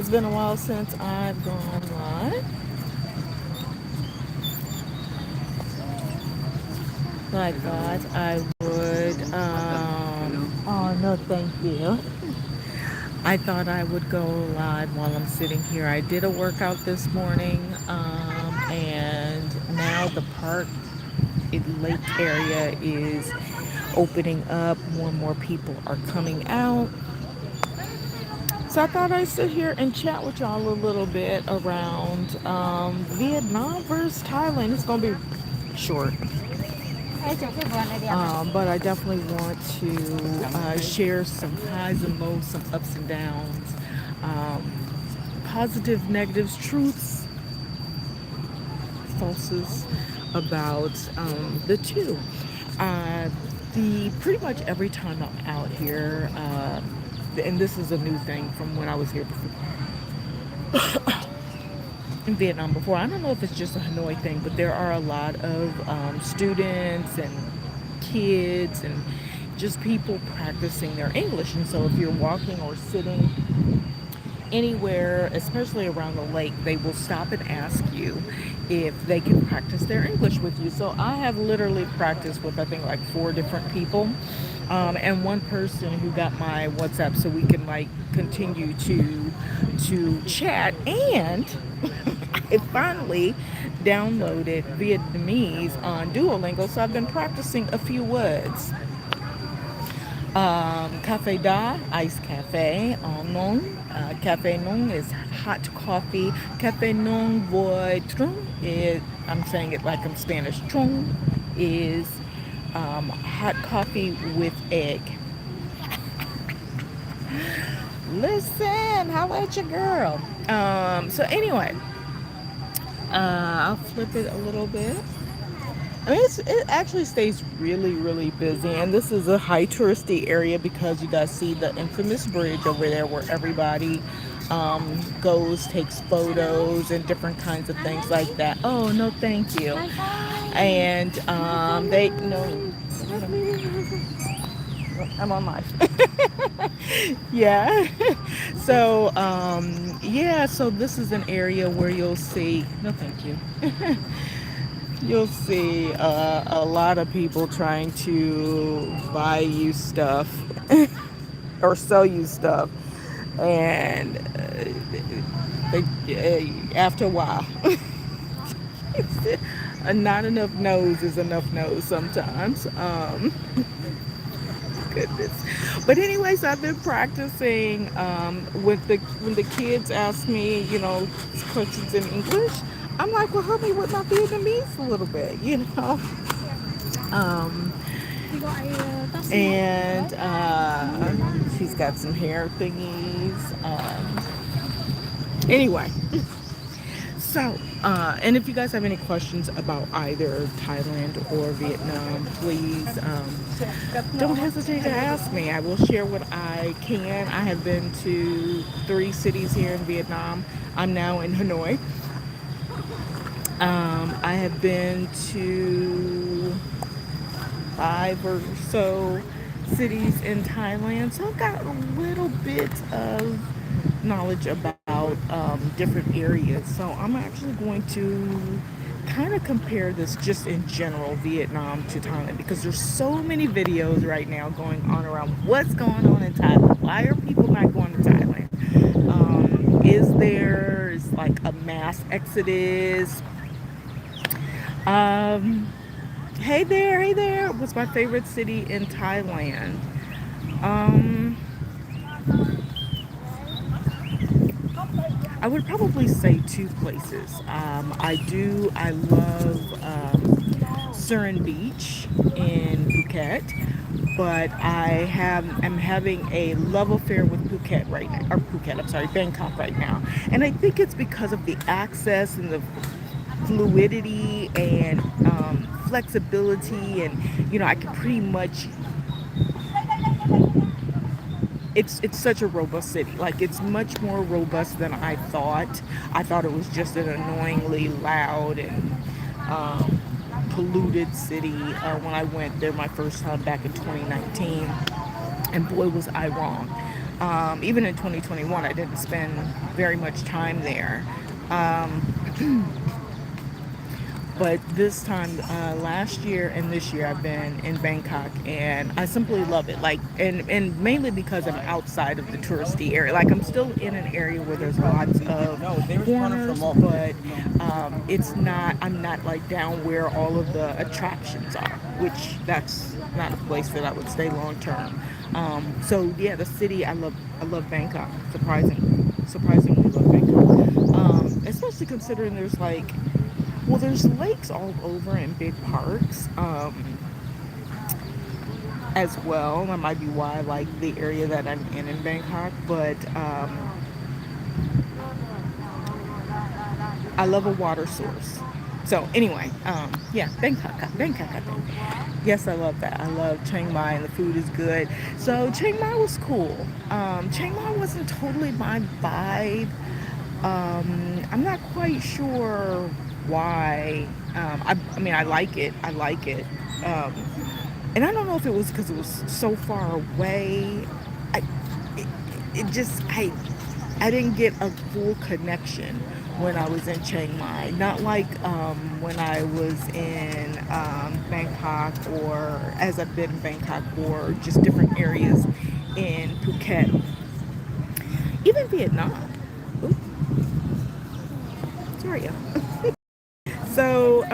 It's been a while since I've gone live. So I thought I would. Oh no, thank you. I thought I would go live while I'm sitting here. I did a workout this morning, and now the park lake area is opening up. More and more people are coming out. So I thought I'd sit here and chat with y'all a little bit around Vietnam versus Thailand. It's going to be short, but I definitely want to share some highs and lows, some ups and downs, um, positive, negatives, truths, falses about the two. Uh, the pretty much every time I'm out here, and this is a new thing from when I was here before in Vietnam before. I don't know if it's just a Hanoi thing, but there are a lot of students and kids and just people practicing their English. And so if you're walking or sitting anywhere, especially around the lake, they will stop and ask you if they can practice their English with you. So I have literally practiced with, I think, like 4 different people, and one person who got my WhatsApp so we can like continue to chat. And I finally downloaded Vietnamese on Duolingo, so I've been practicing a few words. Cafe da, iced cafe, nong. Cafe nong is hot coffee. Cafe nong voy trung is, I'm saying it like I'm Spanish. Trung is hot coffee with egg. Listen, how at your girl? So anyway, I'll flip it a little bit. I mean, it actually stays really, really busy. And this is a high touristy area because you guys see the infamous bridge over there where everybody goes, takes photos, and different kinds of things like that. Oh, no, thank you. And they, no, I'm on live. Yeah. So, yeah, so this is an area where you'll see, no, thank you. You'll see a lot of people trying to buy you stuff or sell you stuff, and after a while, not enough no's is enough no's sometimes. Goodness. But anyways, I've been practicing with the when the kids ask me, questions in English. I'm like, well, help me with my Vietnamese a little bit, Um, and she's got some hair thingies. Anyway, so, and if you guys have any questions about either Thailand or Vietnam, please don't hesitate to ask me. I will share what I can. I have been to 3 cities here in Vietnam. I'm now in Hanoi. I have been to 5 or so cities in Thailand, so I've got a little bit of knowledge about different areas. So I'm actually going to kind of compare this just in general, Vietnam to Thailand, because there's so many videos right now going on around what's going on in Thailand. Why are people not going to Thailand? Is there like a mass exodus? Um, hey there. What's my favorite city in Thailand? Um, I would probably say 2 places. I love Surin Beach in Phuket, but I'm having a love affair with Phuket right now, or Phuket, I'm sorry, Bangkok right now. And I think it's because of the access and the fluidity and flexibility, and I can pretty much, it's such a robust city. Like, it's much more robust than I thought. I thought it was just an annoyingly loud and um, polluted city when I went there my first time back in 2019, and boy was I wrong. Even in 2021, I didn't spend very much time there. Um, but this time, last year and this year, I've been in Bangkok, and I simply love it. Like, and mainly because I'm outside of the touristy area. Like, I'm still in an area where there's lots of foreigners, but it's not. I'm not like down where all of the attractions are, which that's not a place that I would stay long term. So yeah, the city I love. I love Bangkok. Surprisingly love Bangkok. Especially considering there's like, well, there's lakes all over and big parks as well. That might be why I like the area that I'm in Bangkok. But I love a water source. So anyway, yeah, Bangkok, I think. Yes, I love that. I love Chiang Mai, and the food is good. So Chiang Mai was cool. Chiang Mai wasn't totally my vibe. I'm not quite sure why. I mean, I like it. I like it. Um, and I don't know if it was because it was so far away. I, it, it just, I didn't get a full connection when I was in Chiang Mai. Not like when I was in Bangkok, or as I've been in Bangkok, or just different areas in Phuket, even Vietnam. Ooh, sorry, yeah. So,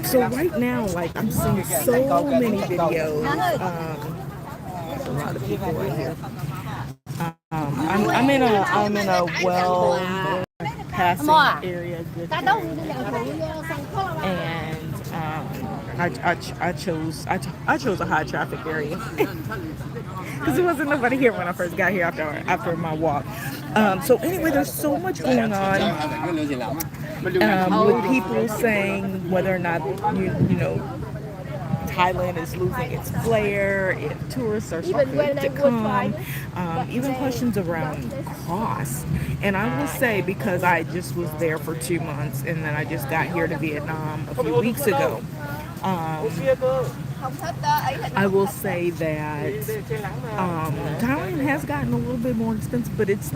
so right now, like I'm seeing so many videos. There's a lot of people right here. I'm in a well passing area, good area. And I chose a high traffic area because there wasn't nobody here when I first got here after my walk. So anyway, there's so much going on with people saying whether or not you know Thailand is losing its flair, if tourists are starting to come, even questions around cost. And I will say, because I just was there for 2 months and then I just got here to Vietnam a few weeks ago, um, I will say that Thailand has gotten a little bit more expensive, but it's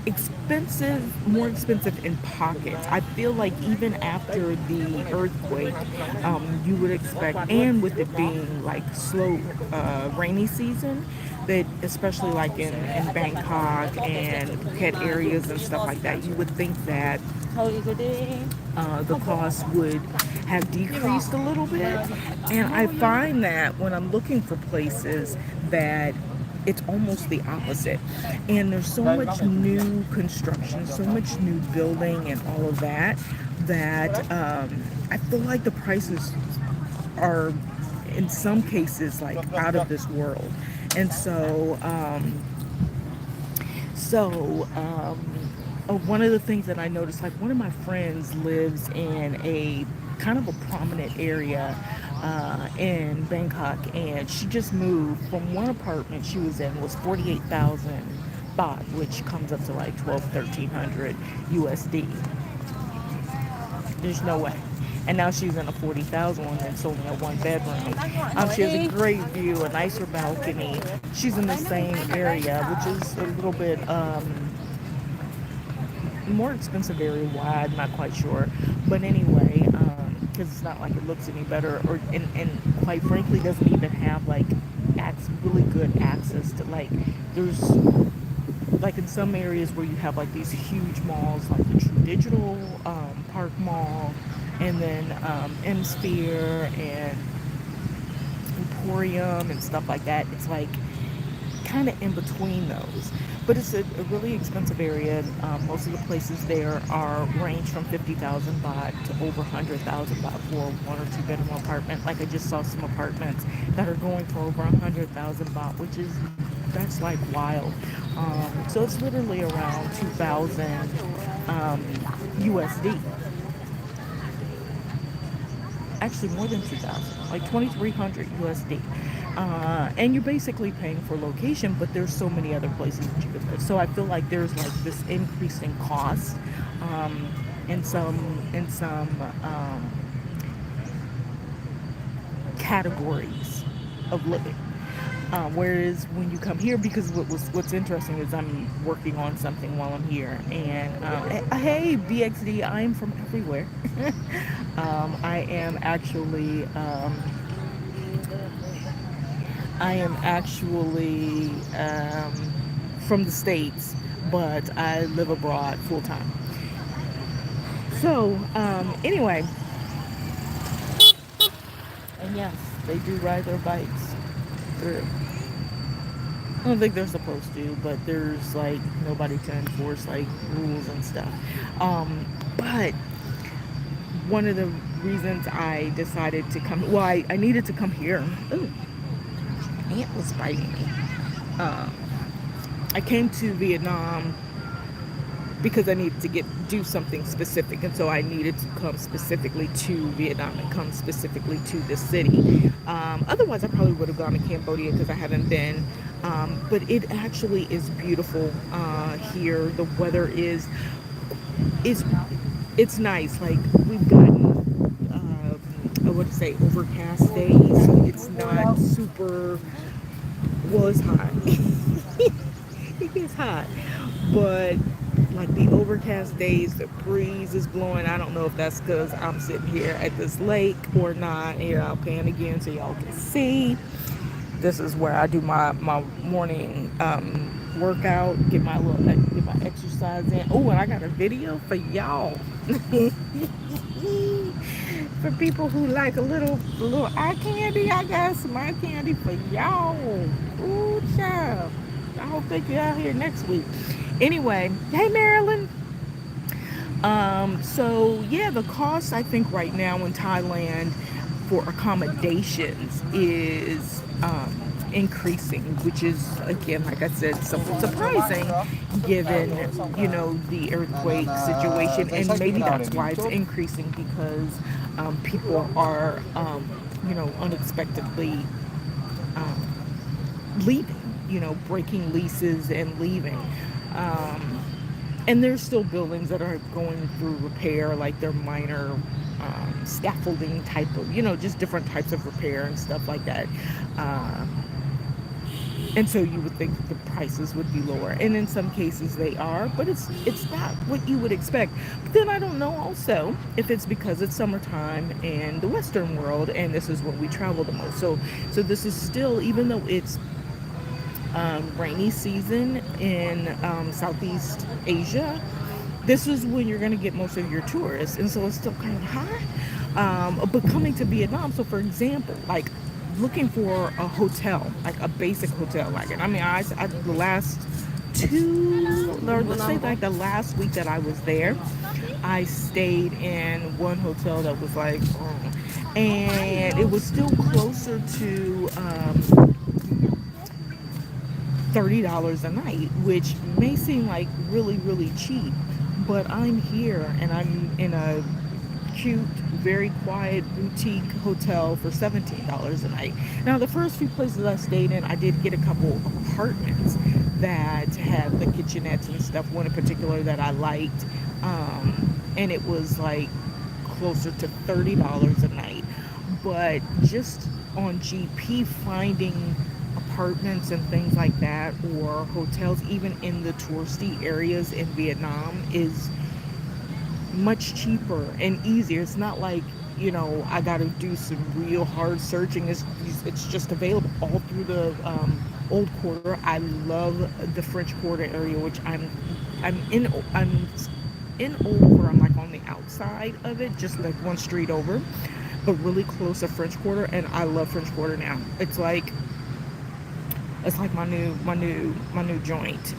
expensive, more expensive in pockets. I feel like even after the earthquake, you would expect, and with it being like slow rainy season, that especially like in Bangkok and Phuket areas and stuff like that, you would think that the cost would have decreased a little bit. And I find that when I'm looking for places, that it's almost the opposite. And there's so much new construction, so much new building and all of that, that I feel like the prices are in some cases like out of this world. And so one of the things that I noticed, like one of my friends lives in a kind of a prominent area in Bangkok, and she just moved from one apartment she was in was 48,000 baht, which comes up to like 1,200, 1,300 USD. There's no way. And now she's in a 40,000 one that's only a one bedroom. She has a great view, a nicer balcony. She's in the same area, which is a little bit more expensive area. Why, I'm not quite sure. But anyway, because it's not like it looks any better, or and quite frankly doesn't even have like really good access to, like, there's like in some areas where you have like these huge malls, like the True Digital Park Mall, and then M-Sphere and Emporium and stuff like that. It's like kind of in between those, but it's a really expensive area. Most of the places there are range from 50,000 baht to over 100,000 baht for one or two bedroom apartment. Like I just saw some apartments that are going for over 100,000 baht, which is, that's like wild. So it's literally around 2,000 USD. Actually more than 2,000, like 2,300 USD. And you're basically paying for location, but there's so many other places that you could live. So I feel like there's like this increasing cost in some categories of living. Whereas when you come here, because what's interesting is I'm working on something while I'm here, and hey BXD, I'm from everywhere. I am actually from the States, but I live abroad full time. So anyway, and yes, they do ride their bikes through. I don't think they're supposed to, but there's like nobody to enforce like rules and stuff. But one of the reasons I decided to come, well, I needed to come here. Ooh, ant was biting me. Um, I came to Vietnam because I needed to do something specific, and so I needed to come specifically to Vietnam and come specifically to this city. Otherwise, I probably would have gone to Cambodia because I haven't been. But it actually is beautiful here. The weather is it's nice. Like we've gotten I would say overcast days. It's not super. Well, it's hot. It gets hot, but like the overcast days, the breeze is blowing. I don't know if that's because I'm sitting here at this lake or not. Here, I'll pan again so y'all can see. This is where I do my morning workout, get my exercise in. Oh, and I got a video for y'all. For people who like a little eye candy, I got some eye candy for y'all. Ooh, child. I hope they get out here next week. Anyway, hey Marilyn. So yeah, the cost I think right now in Thailand for accommodations is increasing, which is again, like I said, somewhat surprising given the earthquake situation, and maybe that's why it's increasing because people are unexpectedly leaving, breaking leases and leaving. And there's still buildings that are going through repair, like they're minor scaffolding type of, just different types of repair and stuff like that. And so you would think the prices would be lower, and in some cases they are, but it's not what you would expect. But then I don't know also if it's because it's summertime in the Western world, and this is when we travel the most. So this is still, even though it's rainy season in Southeast Asia, this is when you're going to get most of your tourists, and so it's still kind of high. But coming to Vietnam, so for example, like looking for a hotel, like a basic hotel, like, and I mean, I the last or let's say like the last week that I was there, I stayed in one hotel that was like, and it was still closer to $30 a night, which may seem like really, really cheap, but I'm here and I'm in a cute, very quiet boutique hotel for $17 a night. Now, the first few places I stayed in, I did get a couple of apartments that had the kitchenettes and stuff. One in particular that I liked, and it was like closer to $30 a night. But just on GP, finding apartments and things like that, or hotels even in the touristy areas in Vietnam, is much cheaper and easier. It's not like I got to do some real hard searching. It's just available all through the Old Quarter. I love the French Quarter area, which I'm in Old Quarter. I'm like on the outside of it, just like one street over, but really close to French Quarter, and I love French Quarter now. It's like my new joint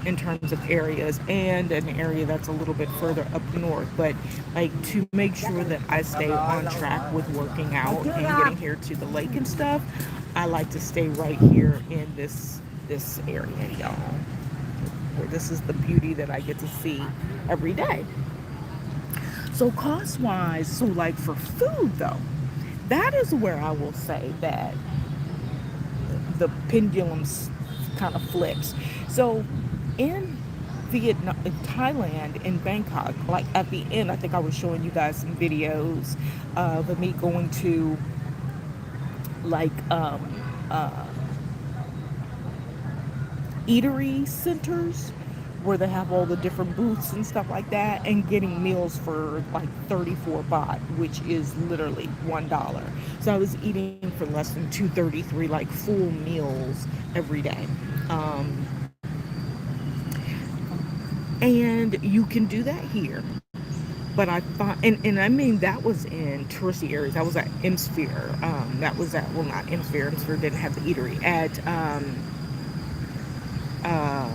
in terms of areas, and an area that's a little bit further up north. But like, to make sure that I stay on track with working out and getting here to the lake and stuff, I like to stay right here in this area, y'all. Where this is the beauty that I get to see every day. So cost wise, so like for food though, that is where I will say that the pendulum kind of flips. So in Vietnam, in Thailand, in Bangkok, like at the end, I think I was showing you guys some videos of me going to like eatery centers where they have all the different booths and stuff like that, and getting meals for like 34 baht, which is literally $1. So I was eating for less than 233, like full meals every day. Um, and you can do that here. But I thought, and I mean, that was in touristy areas. That was at Sphere. That was at, well, not Sphere. Sphere didn't have the eatery. At uh,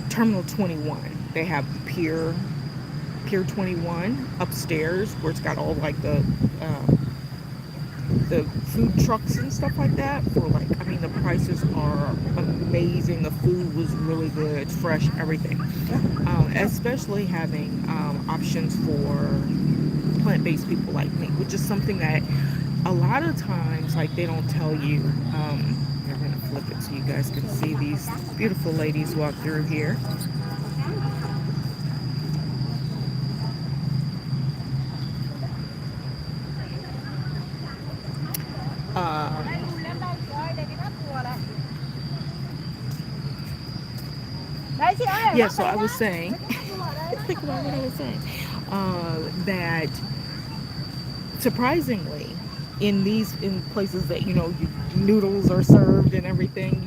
Terminal 21, they have Pier 21 upstairs, where it's got all like the food trucks and stuff like that. For like, I mean, the prices are amazing. The food was really good. It's fresh, everything. Especially having options for plant-based people like me, which is something that a lot of times, like, they don't tell you. I'm gonna flip it so you guys can see these beautiful ladies walk through here. Um, yeah, so I was saying, think about what I was saying, that surprisingly, in places that, noodles are served and everything,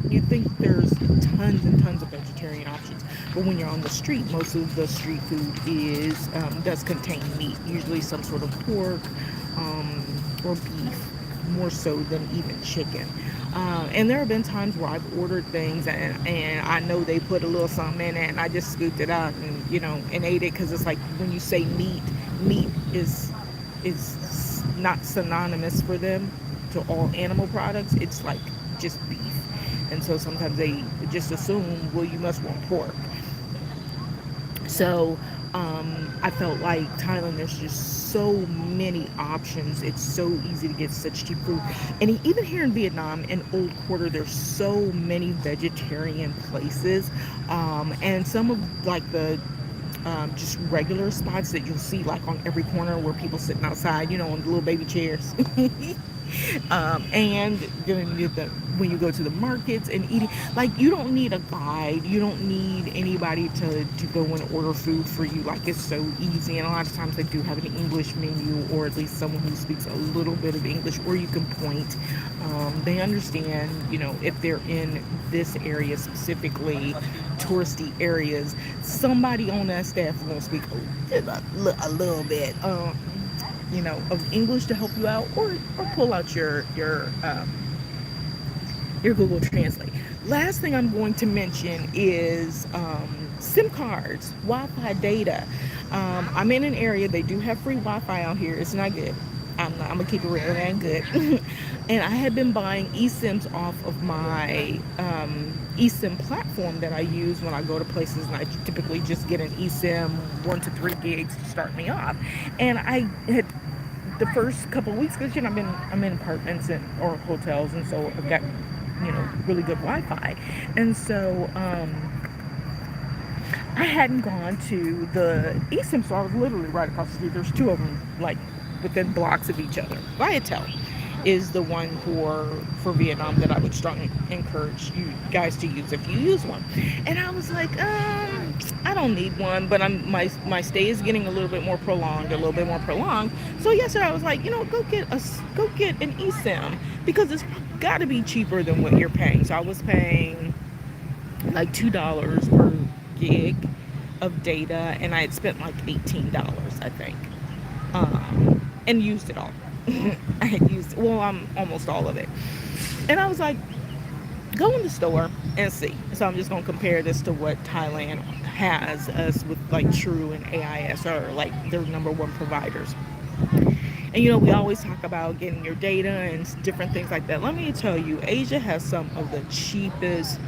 you think there's tons and tons of vegetarian options, but when you're on the street, most of the street food does contain meat, usually some sort of pork, or beef, more so than even chicken. And there have been times where I've ordered things, and I know they put a little something in it, and I just scooped it out and and ate it, because it's like, when you say meat is not synonymous for them to all animal products. It's like just beef, and so sometimes they just assume, well, you must want pork. So I felt like Thailand, there's just so many options. It's so easy to get such cheap food. And even here in Vietnam, in Old Quarter, there's so many vegetarian places. And some of like the just regular spots that you'll see like on every corner, where people sitting outside, on little baby chairs. And when you go to the markets and eating, like, you don't need a guide, you don't need anybody to go and order food for you. Like, it's so easy, and a lot of times they do have an English menu, or at least someone who speaks a little bit of English, or you can point. They understand, if they're in this area specifically, touristy areas, somebody on that staff will speak a little bit. Of English to help you out, or pull out your Google Translate. Last thing I'm going to mention is SIM cards, Wi-Fi data. I'm in an area, they do have free Wi-Fi out here. It's not good. I'm gonna keep it real. It ain't good. And I had been buying eSIMs off of my eSIM platform that I use when I go to places, and I typically just get an eSIM 1 to 3 gigs to start me off. And I had, the first couple of weeks, because I'm in apartments or hotels, and so I've got really good Wi-Fi, and so I hadn't gone to the eSIM, so I was literally right across the street. There's two of them, like, within blocks of each other. Viatel is the one for Vietnam that I would strongly encourage you guys to use if you use one. And I was like, I don't need one, but my stay is getting a little bit more prolonged. So yesterday I was like, go get an eSIM, because it's got to be cheaper than what you're paying. So I was paying like $2 per gig of data, and I had spent like $18, I think, and used it all. I had used, almost all of it. And I was like, go in the store and see. So I'm just going to compare this to what Thailand has us with, like True and AIS are like their number one providers. And we always talk about getting your data and different things like that. Let me tell you, Asia has some of the cheapest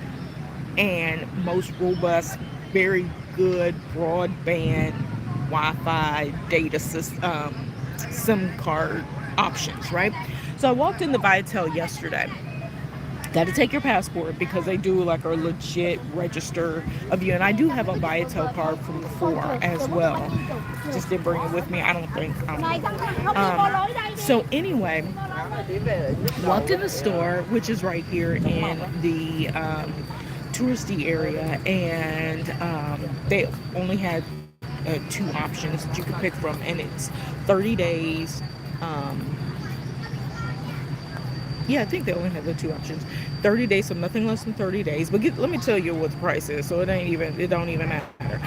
and most robust, very good broadband Wi-Fi data system, SIM card options, right? So I walked in the Viatel yesterday. Got to take your passport, because they do like a legit register of you. And I do have a Viatel card from before as well. Just didn't bring it with me, I don't think. So anyway, walked in the store, which is right here in the touristy area, and they only had two options that you could pick from, and it's 30 days. Um, yeah, I think they only have the two options. 30 days, so nothing less than 30 days. But let me tell you what the price is, so it don't even matter.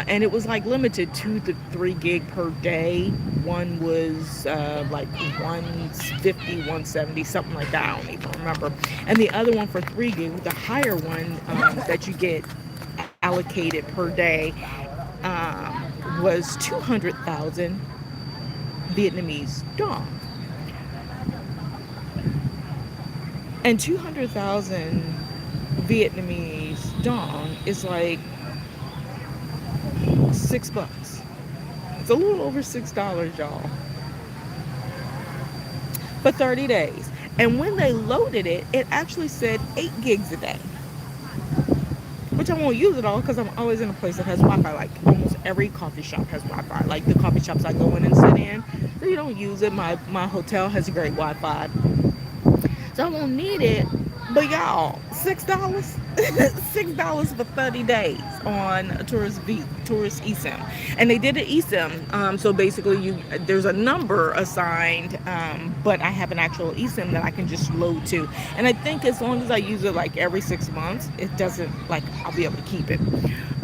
And it was like limited 2 to 3 gig per day. One was like 150, 170, something like that. I don't even remember. And the other one for 3 gig, the higher one that you get allocated per day, was 200,000 Vietnamese dong. And 200,000 Vietnamese dong is like $6. It's a little over $6, y'all, for 30 days. And when they loaded it, it actually said 8 gigs a day, which I won't use it all because I'm always in a place that has Wi-Fi. Like almost every coffee shop has Wi-Fi. Like the coffee shops I go in and sit in, they don't use it. My hotel has great Wi-Fi. So I won't need it. But y'all, $6, $6 for 30 days on a tourist eSIM, and they did an eSIM. So basically, there's a number assigned, but I have an actual eSIM that I can just load to, and I think as long as I use it like every 6 months, it doesn't like I'll be able to keep it.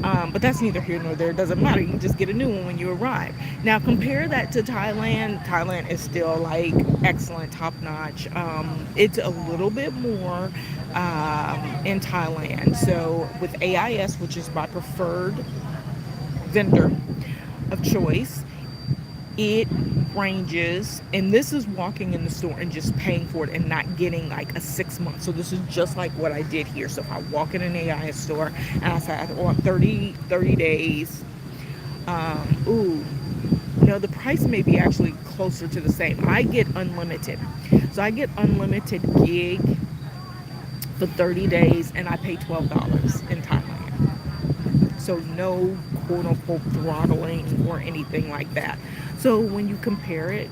But that's neither here nor there. It doesn't matter. You can just get a new one when you arrive. Now compare that to Thailand. Thailand is still like excellent, top notch. It's a little bit more in Thailand. So with AIS, which is my preferred vendor of choice, it ranges, and this is walking in the store and just paying for it and not getting like a 6 month. So this is just like what I did here. So if I walk in an AIS store and I say I want 30 days, the price may be actually closer to the same. I get unlimited. So I get unlimited gig for 30 days, and I pay $12 in Thailand. So no quote unquote throttling or anything like that. So when you compare it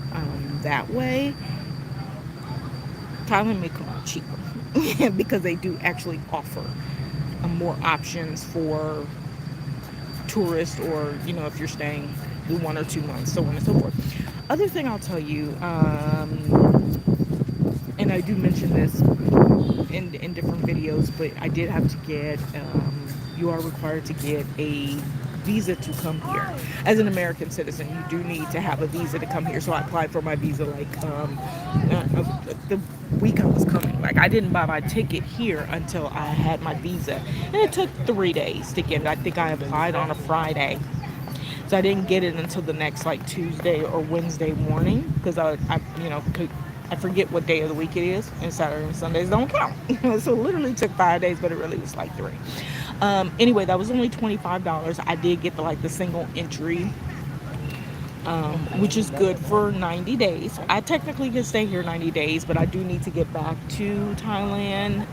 that way, Thailand may come out cheaper because they do actually offer more options for tourists, or if you're staying 1 or 2 months, so on and so forth. Other thing I'll tell you, and I do mention this in different videos, but I did have to get, you are required to get a visa to come here. As an American citizen, you do need to have a visa to come here. So I applied for my visa like the week I was coming. Like I didn't buy my ticket here until I had my visa, and it took 3 days to get it. I think I applied on a Friday, so I didn't get it until the next like Tuesday or Wednesday morning, because I forget what day of the week it is, and Saturday and Sundays don't count. So it literally took 5 days, but it really was like 3. Anyway, that was only $25. I did get the single entry, which is good for 90 days. I technically can stay here 90 days, but I do need to get back to Thailand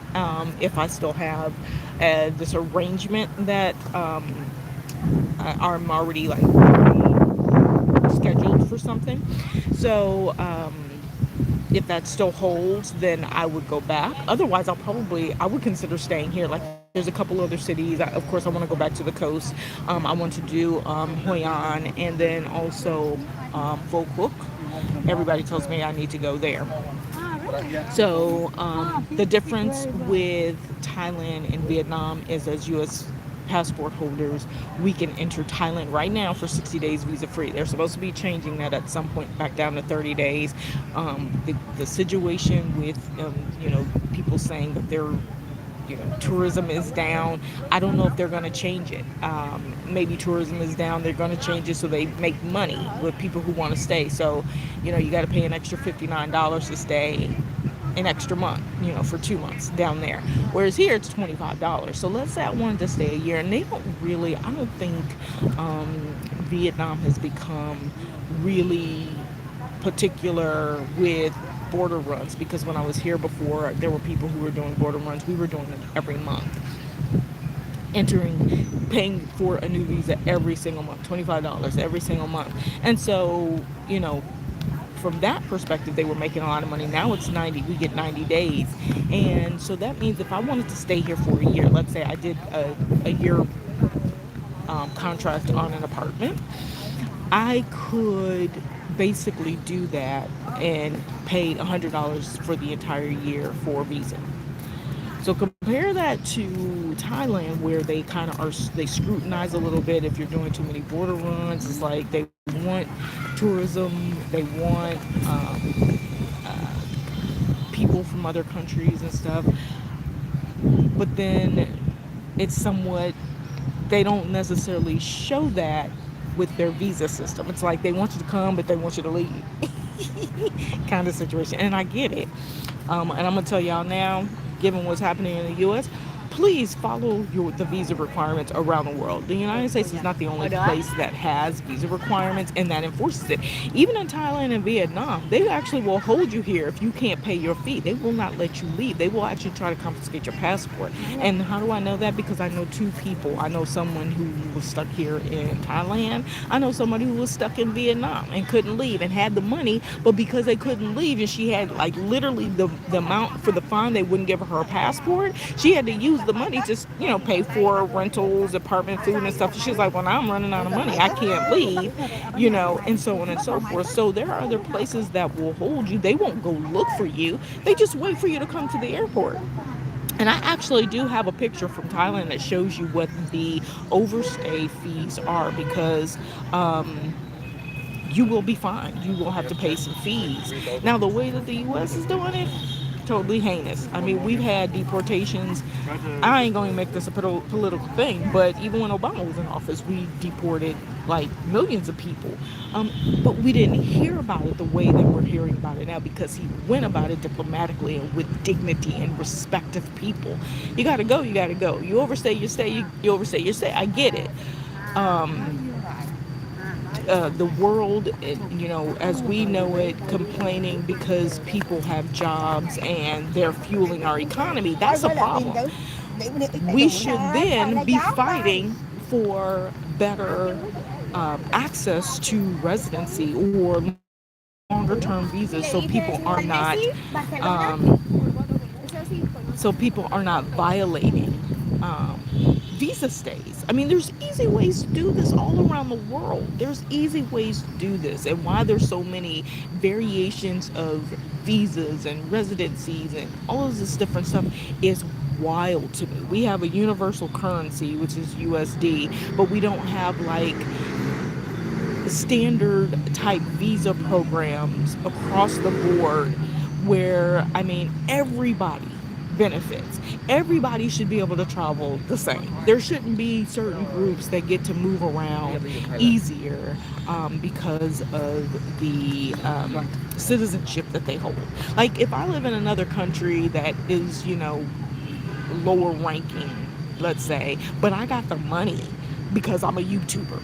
if I still have this arrangement that I'm already like scheduled for something. So if that still holds, then I would go back. Otherwise, I would consider staying here. Like there's a couple other cities. Of course, I want to go back to the coast. I want to do Hoi An, and then also Pho Quoc. Everybody tells me I need to go there. So the difference with Thailand and Vietnam is, as U.S. passport holders, we can enter Thailand right now for 60 days visa free. They're supposed to be changing that at some point back down to 30 days. The situation with people saying that their tourism is down, I don't know if they're going to change it. Maybe tourism is down, they're going to change it so they make money with people who want to stay. So you got to pay an extra $59 to stay an extra month, for 2 months down there. Whereas here it's $25. So let's say I wanted to stay a year, and I don't think Vietnam has become really particular with border runs, because when I was here before, there were people who were doing border runs. We were doing them every month, paying for a new visa every single month, $25 every single month. And so, from that perspective, they were making a lot of money. Now it's 90, we get 90 days. And so that means if I wanted to stay here for a year, let's say I did a year contract on an apartment, I could basically do that and pay $100 for the entire year for a visa. So compare that to Thailand, where they kind of are, they scrutinize a little bit if you're doing too many border runs. It's like they want tourism, they want people from other countries and stuff. But then it's somewhat, they don't necessarily show that with their visa system. It's like they want you to come, but they want you to leave. Kind of situation. And I get it. And I'm going to tell y'all now, given what's happening in the U.S., please follow the visa requirements around the world. The United States is not the only place that has visa requirements and that enforces it. Even in Thailand and Vietnam, they actually will hold you here if you can't pay your fee. They will not let you leave. They will actually try to confiscate your passport. And how do I know that? Because I know two people. I know someone who was stuck here in Thailand. I know somebody who was stuck in Vietnam and couldn't leave and had the money, but because they couldn't leave and she had like literally the amount for the fine, they wouldn't give her passport. She had to use the money to, pay for rentals, apartment, food, and stuff. She's like, well, I'm running out of money. I can't leave, and so on and so forth. So there are other places that will hold you. They won't go look for you. They just wait for you to come to the airport. And I actually do have a picture from Thailand that shows you what the overstay fees are, because you will be fined. You will have to pay some fees. Now, the way that the U.S. is doing it, totally heinous. I mean, we've had deportations. I ain't going to make this a political thing, but even when Obama was in office, we deported like millions of people. But we didn't hear about it the way that we're hearing about it now, because he went about it diplomatically and with dignity and respect of people. You got to go, you got to go. You overstay your stay, you overstay your stay. I get it. The world, as we know it, complaining because people have jobs and they're fueling our economy. That's a problem. We should then be fighting for better access to residency or longer term visas, so people are not violating visa stays. I mean, there's easy ways to do this all around the world. There's easy ways to do this, and why there's so many variations of visas and residencies and all of this different stuff is wild to me. We have a universal currency, which is USD, but we don't have like standard type visa programs across the board where, I mean, everybody benefits. Everybody should be able to travel the same. There shouldn't be certain groups that get to move around easier because of the citizenship that they hold. Like if I live in another country that is, lower ranking, let's say, but I got the money because I'm a YouTuber,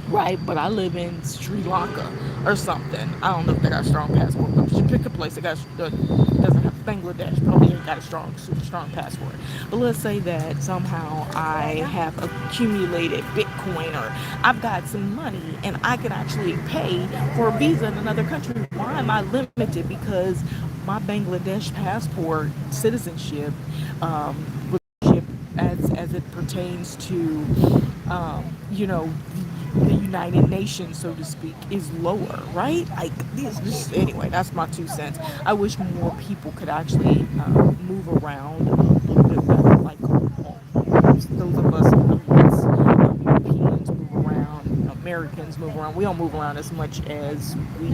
right? But I live in Sri Lanka or something. I don't know if they got a strong passport, but you pick a place that doesn't have Bangladesh, probably ain't got a super strong passport. But let's say that somehow I have accumulated Bitcoin, or I've got some money and I can actually pay for a visa in another country. Why am I limited? Because my Bangladesh passport citizenship, as it pertains to the United Nations, so to speak, is lower, right? Like this anyway. That's my 2 cents. I wish more people could actually move around a little bit better, like those of us in the West, Europeans move around, Americans move around. We don't move around as much as we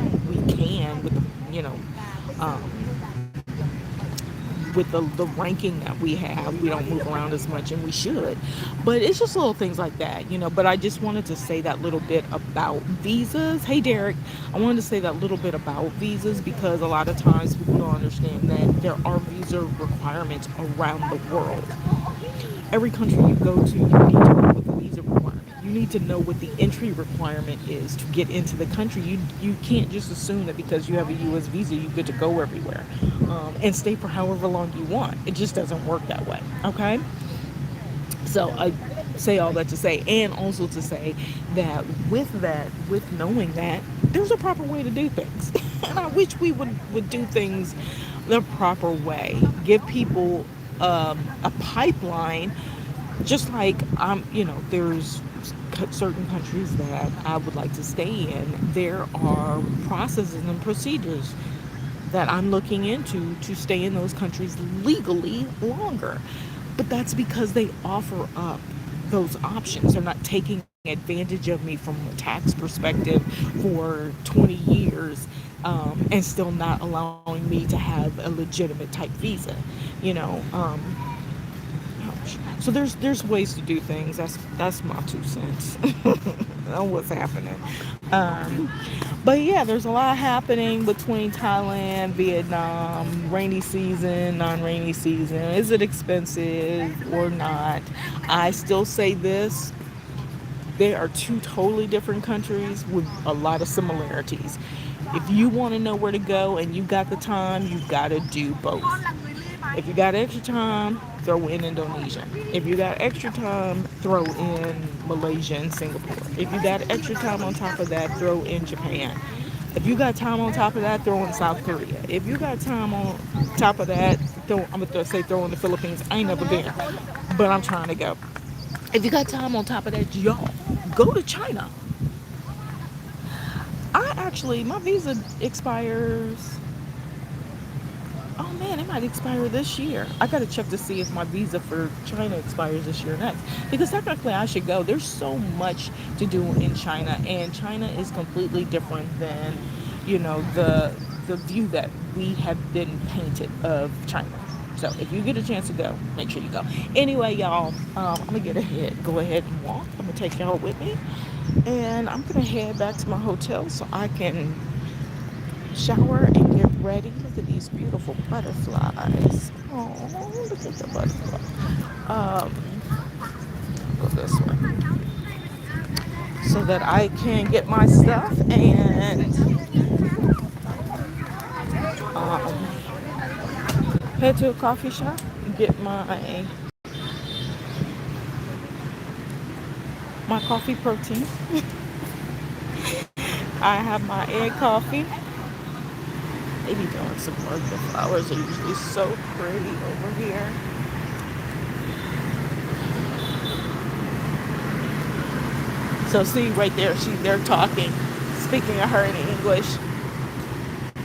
can with um, the ranking that we have. We don't move around as much, and we should. But it's just little things like that. But I just wanted to say that little bit about visas. Hey, Derek, I wanted to say that little bit about visas because a lot of times people don't understand that there are visa requirements around the world. Every country you go to, you need to know what the visa requirement. You need to know what the entry requirement is to get into the country. You can't just assume that because you have a U.S. visa, you get to go everywhere and stay for however long you want. It just doesn't work that way. Okay. So say all that to say, and also to say that, with knowing that, there's a proper way to do things. And I wish we would do things the proper way. Give people a pipeline, just like there's certain countries that I would like to stay in. There are processes and procedures that I'm looking into to stay in those countries legally longer. But that's because they offer up those options. They're not taking advantage of me from a tax perspective for 20 years, and still not allowing me to have a legitimate type visa. You know, so there's ways to do things. That's my 2 cents on what's happening. Um, but yeah, there's a lot happening between Thailand, Vietnam, rainy season, non-rainy season. Is it expensive or not? I still say this: they are two totally different countries with a lot of similarities. If you want to know where to go and you got the time, you got to do both. If you got extra time, throw in Indonesia. If you got extra time, throw in Malaysia and Singapore. If you got extra time on top of that, throw in Japan. If you got time on top of that, throw in South Korea. If you got time on top of that, I'm going to say throw in the Philippines. I ain't never been, but I'm trying to go. If you got time on top of that, y'all, go to China. My visa expires. Oh man, it might expire this year. I gotta check to see if my visa for China expires this year or next. Because technically I should go. There's so much to do in China, and China is completely different than, the view that we have been painted of China. So if you get a chance to go, make sure you go. Anyway, y'all, I'm gonna go ahead and walk. I'm gonna take y'all with me, and I'm gonna head back to my hotel so I can shower and get ready. Look at these beautiful butterflies. Oh, look at the butterfly. Um, go this way so that I can get my stuff and um, head to a coffee shop and get my coffee protein. I have my egg coffee. They be doing some work. The flowers are usually so pretty over here. So see right there, they're talking, speaking of her in English.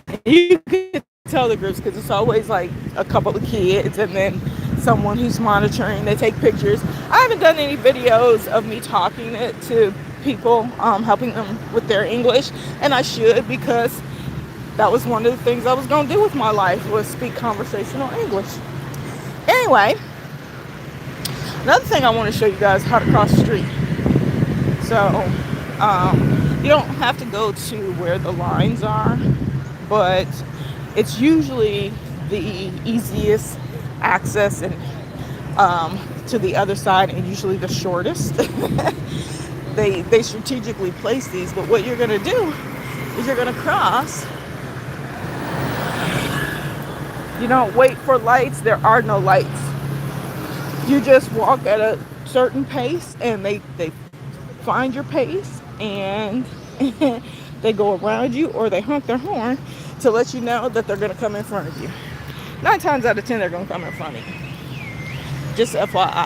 And you can tell the groups because it's always like a couple of kids and then someone who's monitoring. They take pictures. I haven't done any videos of me talking to people, helping them with their English, and I should, because that was one of the things I was going to do with my life, was speak conversational English. Anyway, another thing I want to show you guys how to cross the street. So you don't have to go to where the lines are, but it's usually the easiest access and to the other side, and usually the shortest. They strategically place these, but what you're going to do is you're going to cross. You don't wait for lights. There are no lights. You just walk at a certain pace, and they find your pace, and they go around you, or they honk their horn to let you know that they're going to come in front of you. 9 times out of 10, they're going to come in front of you. Just FYI.